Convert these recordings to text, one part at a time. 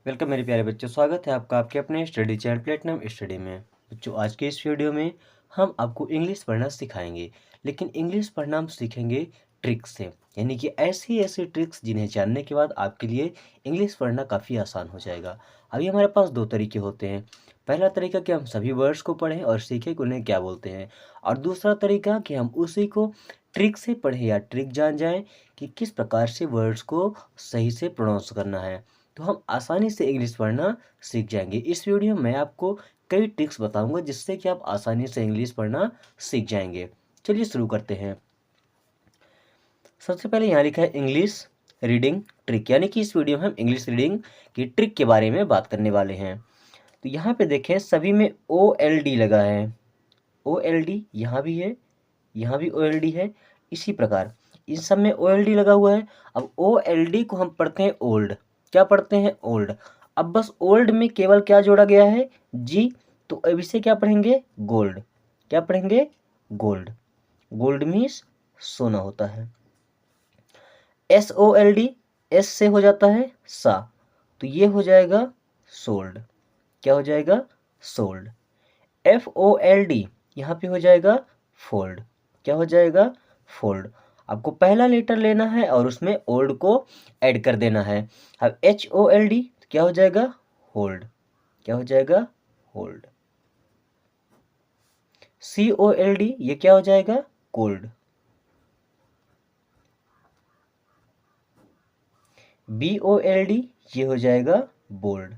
Welcome मेरे प्यारे बच्चों, स्वागत है आपका आपके अपने स्टडी चैनल प्लेटिनम स्टडी में। बच्चों, आज के इस वीडियो में हम आपको इंग्लिश पढ़ना सिखाएंगे, लेकिन इंग्लिश पढ़ना हम सीखेंगे ट्रिक्स से, यानी कि ऐसी ऐसी ट्रिक्स जिन्हें जानने के बाद आपके लिए इंग्लिश पढ़ना काफ़ी आसान हो जाएगा। अभी हमारे पास दो तरीके होते हैं। पहला तरीका कि हम सभी वर्ड्स को पढ़ें और सीखें कि उन्हें क्या बोलते हैं, और दूसरा तरीका कि हम उसी को ट्रिक से पढ़ें या ट्रिक जान जाएं कि किस प्रकार से वर्ड्स को सही से प्रोनाउंस करना है, तो हम आसानी से इंग्लिश पढ़ना सीख जाएंगे। इस वीडियो में मैं आपको कई ट्रिक्स बताऊंगा जिससे कि आप आसानी से इंग्लिश पढ़ना सीख जाएंगे। चलिए शुरू करते हैं। सबसे पहले यहाँ लिखा है इंग्लिश रीडिंग ट्रिक, यानी कि इस वीडियो में हम इंग्लिश रीडिंग की ट्रिक के बारे में बात करने वाले हैं। तो यहाँ पे देखें, सभी में OLD लगा है। OLD यहाँ भी है, यहाँ भी OLD है। इसी प्रकार इन सब में OLD लगा हुआ है। अब OLD को हम पढ़ते हैं ओल्ड। क्या पढ़ते हैं? ओल्ड। अब बस ओल्ड में केवल क्या जोड़ा गया है? जी। तो अब इसे क्या पढ़ेंगे? गोल्ड। क्या पढ़ेंगे? गोल्ड। गोल्ड मीन्स सोना होता है। SOLD, एस से हो जाता है सा, तो ये हो जाएगा सोल्ड। क्या हो जाएगा? सोल्ड। FOLD यहाँ पे हो जाएगा फोल्ड। क्या हो जाएगा? फोल्ड। आपको पहला लेटर लेना है और उसमें ओल्ड को ऐड कर देना है। अब HOLD क्या हो जाएगा? होल्ड। क्या हो जाएगा? होल्ड। COLD ये क्या हो जाएगा? कोल्ड। BOLD ये हो जाएगा बोल्ड।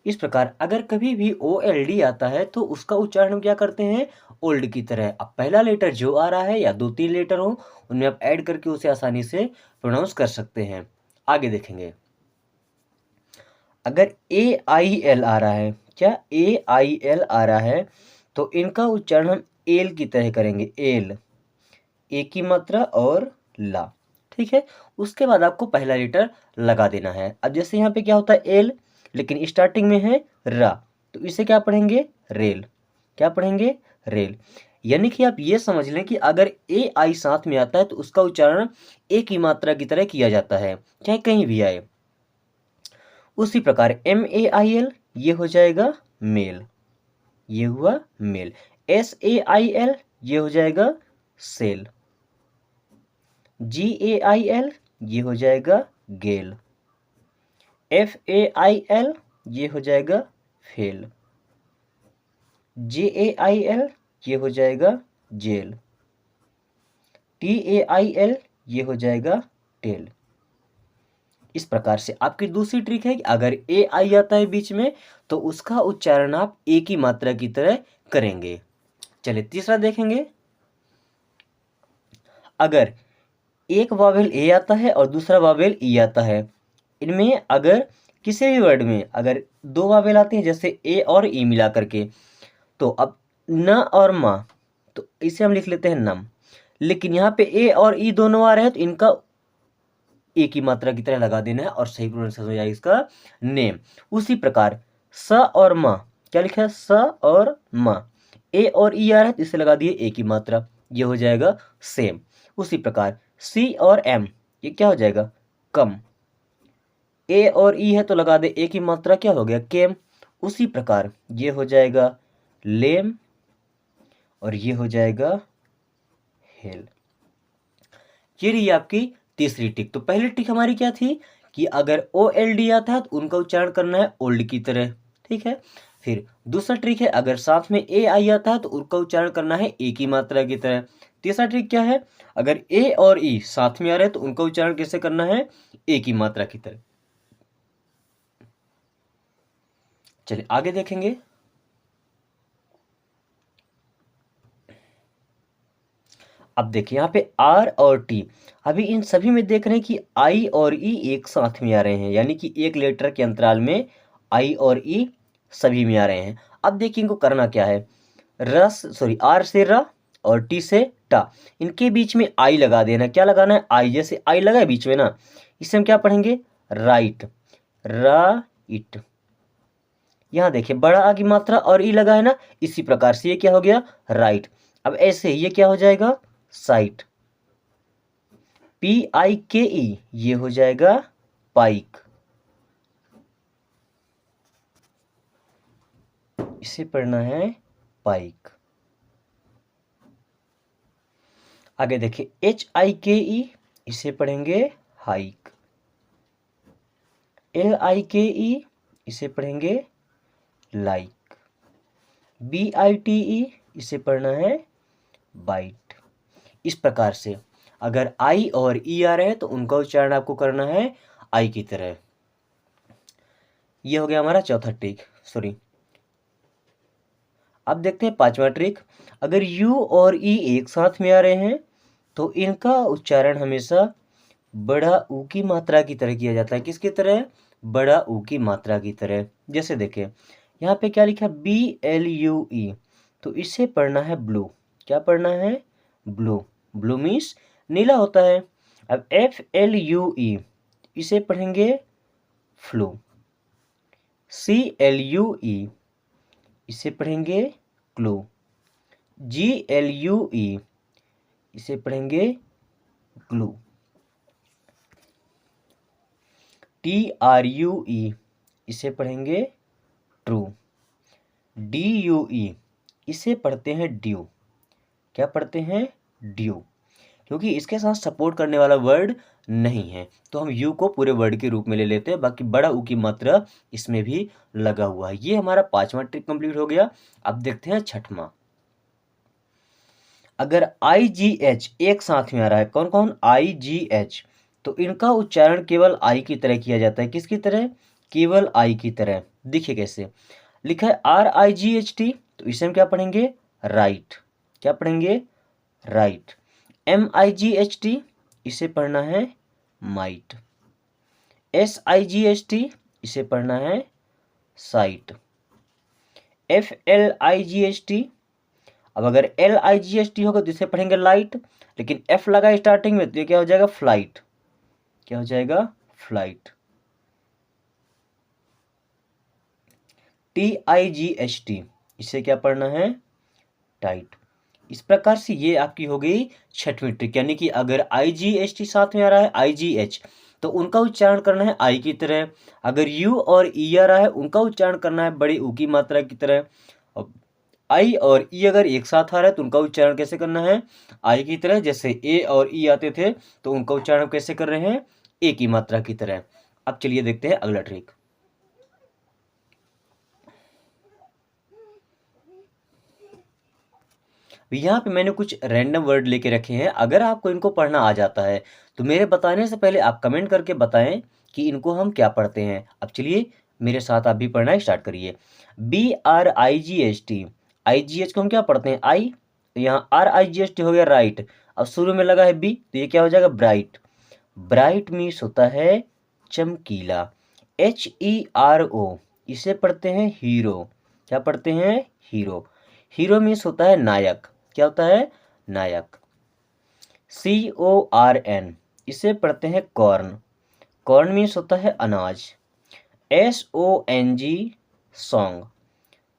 इस प्रकार अगर कभी भी OLD आता है तो उसका उच्चारण हम क्या करते हैं? ओल्ड की तरह। अब पहला लेटर जो आ रहा है या दो तीन लेटर हो, उनमें आप ऐड करके उसे आसानी से प्रोनाउंस कर सकते हैं। आगे देखेंगे, अगर AIL आ रहा है, क्या AIL आ रहा है, तो इनका उच्चारण हम एल की तरह करेंगे। एल, ए की मात्रा और ला। ठीक है। उसके बाद आपको पहला लेटर लगा देना है। अब जैसे यहाँ पे क्या होता है? एल, लेकिन स्टार्टिंग में है रा, तो इसे क्या पढ़ेंगे? रेल। क्या पढ़ेंगे? रेल। यानी कि आप ये समझ लें कि अगर AI साथ में आता है तो उसका उच्चारण ए की मात्रा की तरह किया जाता है, चाहे कहीं भी आए। उसी प्रकार MAIL ये हो जाएगा मेल। ये हुआ मेल। SAIL ये हो जाएगा सेल। GAIL ये हो जाएगा गेल। FAIL ये हो जाएगा फेल। JAIL ये हो जाएगा जेल। TAIL ये हो जाएगा टेल। इस प्रकार से आपकी दूसरी ट्रिक है कि अगर AI आता है बीच में तो उसका उच्चारण आप ए की मात्रा की तरह करेंगे। चलिए तीसरा देखेंगे, अगर एक वावेल ए आता है और दूसरा वावेल ई आता है, इनमें अगर किसी भी वर्ड में अगर दो वावेल आते हैं जैसे ए और ई मिला करके, तो अब न और मा, तो इसे हम लिख लेते हैं नम। लेकिन यहाँ पे ए और ई दोनों आ रहे हैं तो इनका ए की मात्रा की तरह लगा देना है और सही प्रोनाउंसिएशन हो जाएगा इसका नेम। उसी प्रकार स और मा, क्या लिखा है? स और मा। ए और ई आ रहा है तो इसे लगा दिए ए की मात्रा, ये हो जाएगा सेम। उसी प्रकार सी और एम, ये क्या हो जाएगा? कम। ए और ई है तो लगा दे ए की मात्रा, क्या हो गया? केम। उसी प्रकार ये हो जाएगा लेम और ये हो जाएगा हेल। ये रही आपकी तीसरी टिक। तो पहली टिक हमारी क्या थी कि अगर OLD आता है तो उनका उच्चारण करना है ओल्ड की तरह। ठीक है। फिर दूसरा ट्रिक है, अगर साथ में AI आता है तो उनका उच्चारण करना है ए की मात्रा की तरह। तीसरा ट्रिक क्या है? अगर ए और ई साथ में आ रहे हैं तो उनका उच्चारण कैसे करना है? ए की मात्रा की तरह। चलिए आगे देखेंगे, अब देखिए यहाँ पे R और T, अभी इन सभी में देख रहे हैं कि I और E एक साथ में आ रहे हैं, यानी कि एक लेटर के अंतराल में I और E सभी में आ रहे हैं। अब देखिए इनको करना क्या है, R से र और T से टा, इनके बीच में I लगा देना। क्या लगाना है? I। जैसे I लगा है बीच में ना, इसे हम क्या पढ़ेंगे? राइट। राइट। यहाँ देखिए बड़ा आ की मात्रा और ई लगा है ना, इसी प्रकार से ये क्या हो गया? राइट। अब ऐसे ही ये क्या हो जाएगा? साइट। PIKE ये हो जाएगा पाइक, इसे पढ़ना है पाइक। आगे देखिए HIKE, इसे पढ़ेंगे हाइक। LIKE, इसे पढ़ेंगे लाइक। BITE, इसे पढ़ना है बाइट। इस प्रकार से अगर आई और ई आ रहे हैं तो उनका उच्चारण आपको करना है आई की तरह। ये हो गया हमारा चौथा ट्रिक, सॉरी। अब देखते हैं पांचवा ट्रिक। अगर यू और ई एक साथ में आ रहे हैं तो इनका उच्चारण हमेशा बड़ा ऊ की मात्रा की तरह किया जाता है। किसकी तरह? बड़ा ऊ की मात्रा की तरह। जैसे देखें यहाँ पे क्या लिखा है, BLUE, तो इसे पढ़ना है ब्लू। क्या पढ़ना है? ब्लू। ब्लू मीन्स नीला होता है। अब FLUE, इसे पढ़ेंगे फ्लू। CLUE, इसे पढ़ेंगे क्लू। GLUE, इसे पढ़ेंगे ग्लू। TRUE, इसे पढ़ेंगे ट्रू। DUE, इसे पढ़ते हैं ड्यू। क्या पढ़ते हैं? ड्यू। क्योंकि इसके साथ सपोर्ट करने वाला वर्ड नहीं है तो हम यू को पूरे वर्ड के रूप में ले लेते हैं, बाकी बड़ा ऊ की मात्रा इसमें भी लगा हुआ है। ये हमारा पांचवा ट्रिक कंप्लीट हो गया। अब देखते हैं छठवां। अगर IGH एक साथ में आ रहा है, कौन कौन? IGH, तो इनका उच्चारण केवल आई की तरह किया जाता है। किसकी तरह? केवल आई की तरह। देखिए कैसे लिखा है, RIGHT, तो इसे हम क्या पढ़ेंगे? राइट। क्या पढ़ेंगे? राइट। MIGHT, इसे पढ़ना है माइट। SIGHT, इसे पढ़ना है साइट। FLIGHT, अब अगर LIGHT होगा तो इसे पढ़ेंगे लाइट, लेकिन F लगा स्टार्टिंग में तो ये क्या हो जाएगा? फ्लाइट। क्या हो जाएगा? फ्लाइट। TIGHT, इसे क्या पढ़ना है? टाइट। इस प्रकार से ये आपकी हो गई छठवीं ट्रिक, यानी कि अगर IGHT साथ में आ रहा है, IGH, तो उनका उच्चारण करना है आई की तरह। अगर यू और ई आ रहा है उनका उच्चारण करना है बड़ी ऊ की मात्रा की तरह। अब आई और ई अगर एक साथ आ रहा है तो उनका उच्चारण कैसे करना है? आई की तरह। जैसे ए और ई आते थे तो उनका उच्चारण कैसे कर रहे हैं? ए की मात्रा की तरह। अब चलिए देखते हैं अगला ट्रिक। यहाँ पे मैंने कुछ रैंडम वर्ड लेके रखे हैं। अगर आपको इनको पढ़ना आ जाता है तो मेरे बताने से पहले आप कमेंट करके बताएं कि इनको हम क्या पढ़ते हैं। अब चलिए मेरे साथ आप भी पढ़ना स्टार्ट करिए। BRIGHT, IGH को हम क्या पढ़ते हैं? आई। यहाँ RIGHT हो गया राइट। अब शुरू में लगा है बी तो ये क्या हो जाएगा? ब्राइट। ब्राइट मीन्स होता है चमकीला। HERO, इसे पढ़ते हैं हीरो। क्या पढ़ते हैं? हीरो। हीरो मीन्स होता है नायक। क्या होता है? नायक। CORN, इसे पढ़ते हैं कॉर्न। कॉर्न मीन्स होता है अनाज। SONG, song.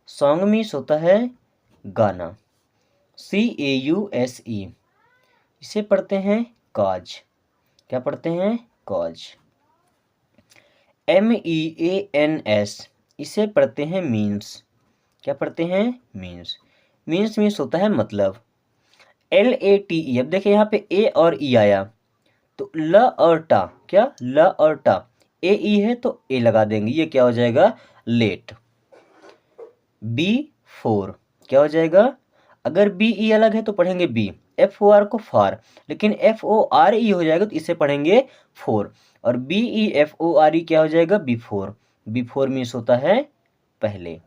सॉन्ग मीन्स होता है गाना। CAUSE, इसे पढ़ते हैं काज। क्या पढ़ते हैं? काज। MEANS, इसे पढ़ते हैं मीन्स। क्या पढ़ते हैं? मीन्स। मीन्स मीन्स होता है मतलब। LATE, अब देखिए यहाँ पे ए और ई आया तो ल और टा, क्या? ल और टा। ए ई है तो ए लगा देंगे, ये क्या हो जाएगा? लेट। B4, क्या हो जाएगा? अगर बी ई अलग है तो पढ़ेंगे बी। FOR को फार, लेकिन FORE हो जाएगा तो इसे पढ़ेंगे फोर। और BEFORE क्या हो जाएगा? बिफोर। बिफोर मीन्स होता है पहले।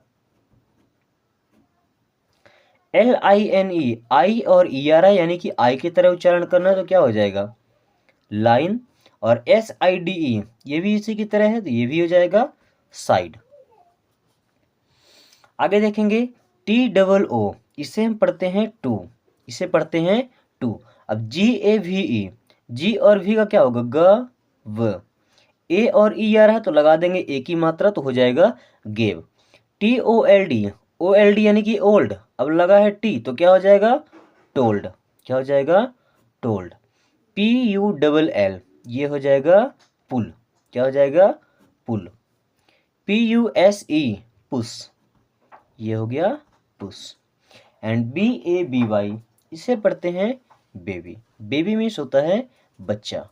LINE, आई और ERI यानी कि आई की तरह उच्चारण करना तो क्या हो जाएगा? लाइन। और SIDE, ये भी इसी की तरह है तो ये भी हो जाएगा साइड। आगे देखेंगे TOO, इसे हम पढ़ते हैं टू। इसे पढ़ते हैं टू। अब GAVE, जी और भी का क्या होगा? ग व। ए और ई आ रहा है तो लगा देंगे ए की मात्रा तो हो जाएगा गेव। TOLD, OLD यानी कि ओल्ड, अब लगा है टी तो क्या हो जाएगा? टोल्ड। क्या हो जाएगा? टोल्ड। PULL, ये हो जाएगा पुल। क्या हो जाएगा? पुल। PUSE पुश, ये हो गया पुश। एंड BABY इसे पढ़ते हैं बेबी। बेबी मीन्स होता है बच्चा।